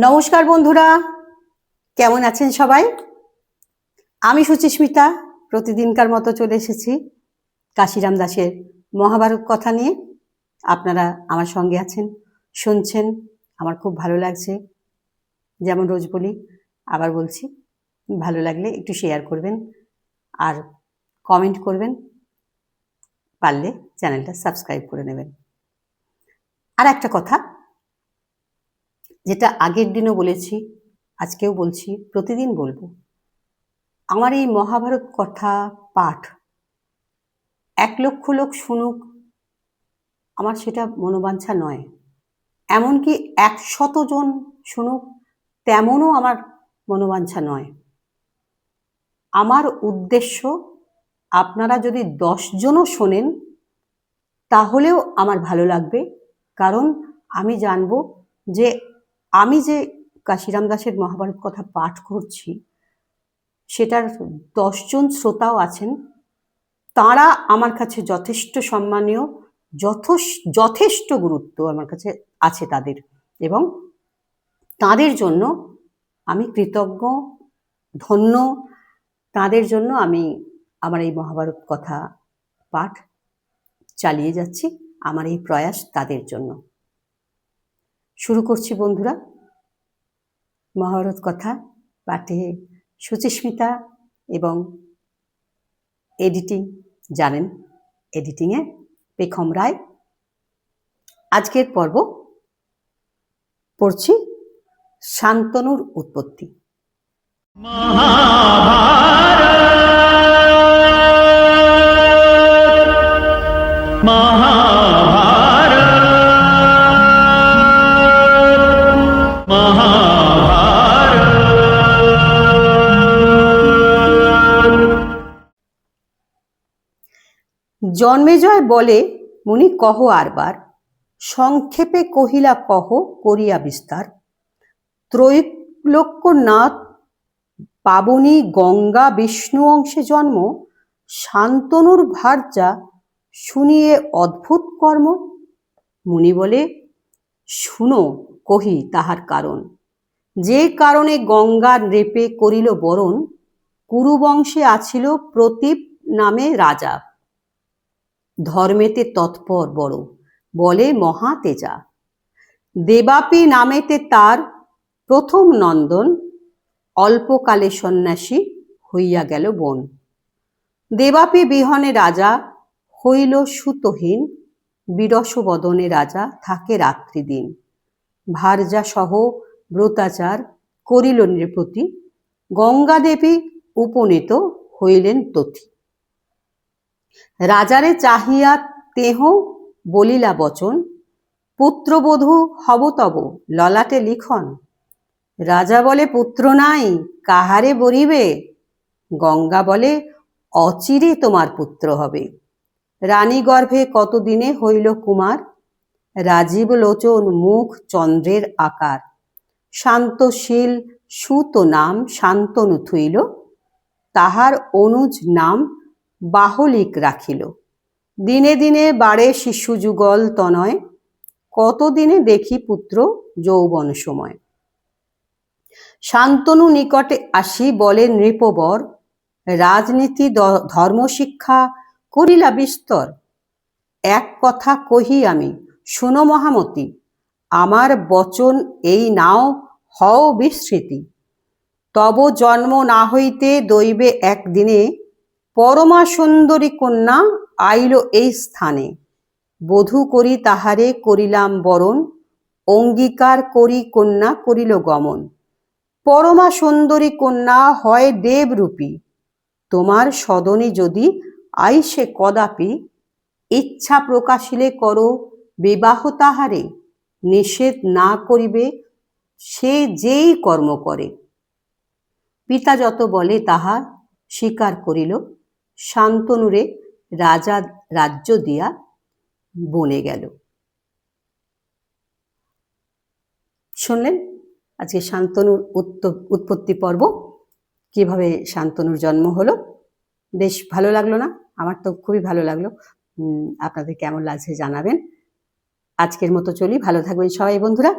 নমস্কার বন্ধুরা, কেমন আছেন সবাই? আমি সুচিস্মিতা প্রতিদিনকার মতো চলে এসেছি কাশিরাম দাসের মহাভারত কথা নিয়ে। আপনারা আমার সঙ্গে আছেন, শুনছেন, আমার খুব ভালো লাগছে। যেমন রোজ বলি, আবার বলছি, ভালো লাগলে একটু শেয়ার করবেন আর কমেন্ট করবেন, পারলে চ্যানেলটা সাবস্ক্রাইব করে নেবেন। আর একটা কথা, যেটা আগের দিনও বলেছি, আজকেও বলছি, প্রতিদিন বলবো, আমার এই মহাভারত কথা পাঠ 1,00,000 লোক শুনুক, আমার সেটা মনোবাঞ্ছা নয়। এমনকি 100 জন শুনুক, তেমনও আমার মনোবাঞ্ছা নয়। আমার উদ্দেশ্য, আপনারা যদি 10 জনও শোনেন তাহলেও আমার ভালো লাগবে, কারণ আমি জানব যে আমি যে কাশিরাম দাসের মহাভারত কথা পাঠ করছি সেটার 10 জন শ্রোতাও আছেন, তারা আমার কাছে যথেষ্ট সম্মানীয়, যথেষ্ট গুরুত্ব আমার কাছে আছে তাদের, এবং তাদের জন্য আমি কৃতজ্ঞ, ধন্য। তাদের জন্য আমি আমার এই মহাভারত কথা পাঠ চালিয়ে যাচ্ছি, আমার এই প্রয়াস তাদের জন্য। শুরু করছি বন্ধুরা মহাভারত কথা পাঠে। সুচিস্মিতা এবং এডিটিং, জানেন এডিটিংয়ে পেখম রায়। আজকের পর্ব পড়ছি শান্তনুর উৎপত্তি। জন্মেজয় বলে, মুনি কহ আরবার, সংক্ষেপে কহিলা কহ করিয়া বিস্তার। ত্রৈলোক্যনাথ পাবনী গঙ্গা বিষ্ণু অংশে জন্ম, শান্তনুর ভার্যা শুনিয়ে অদ্ভুত কর্ম। মুনি বলে, শুনো কহি তাহার কারণ। যে কারণে গঙ্গা নৃপে করিল বরণ, কুরুবংশে আছিল প্রতীপ নামে রাজা, ধর্মেতে তৎপর বড়, বলে মহা তেজা। দেবাপী নামেতে তার প্রথম নন্দন, অল্পকালে সন্ন্যাসী হইয়া গেল বন। দেবাপী বিহনে রাজা হইল সুতহীন, বিরস বদনে রাজা থাকে রাত্রি দিন। ভার্যা সহ ব্রতাচার করিল নৃপতি, গঙ্গা দেবী উপনীত হইলেন তথি। রাজারে চাহিয়া তেহ বলিলা বচন, পুত্রবধূ হব তব ললাটে লিখন। রাজা বলে, পুত্র নাই কাহারে বরিবে? গঙ্গা বলে, অচিরে তোমার পুত্র হবে। রানী গর্ভে কতদিনে হইল কুমার, রাজীব লোচন মুখ চন্দ্রের আকার। শান্তশীল সুত নাম শান্তনু থুইল, তাহার অনুজ নাম বাহলিক রাখিল। দিনে দিনে বাড়ে শিশু যুগল তনয়, কতদিনে দেখি পুত্র যৌবন সময়। শান্তনু নিকটে আসি বলে নৃপবর, রাজনীতি ধর্মশিক্ষা করিলা বিস্তর। এক কথা কহি আমি, শোনো মহামতি, আমার বচন এই নাও হও বিস্মৃতি। তব জন্ম না হইতে দৈবে একদিনে, পরমা সুন্দরী কন্যা আইল এই স্থানে। বধূ করি তাহারে করিলাম বরণ, অঙ্গীকার করি কন্যা করিল গমন। পরমা সুন্দরী কন্যা হয় দেবরূপী, তোমার সদনে যদি আইসে কদাপি। ইচ্ছা প্রকাশিলে করো বিবাহ তাহারে, নিষেধ না করিবে সে যেই কর্ম করে। পিতা যত বলে তাহা স্বীকার করিল, শান্তনুরে রাজা রাজ্য দিয়া বনে গেল। শুনলেন আজকে শান্তনুর উৎপত্তি পর্ব, কিভাবে শান্তনুর জন্ম হলো। বেশ ভালো লাগলো না? আমার তো খুবই ভালো লাগলো। আপনাদের কেমন লাগছে জানাবেন। আজকের মতো চলি, ভালো থাকবেন সবাই বন্ধুরা।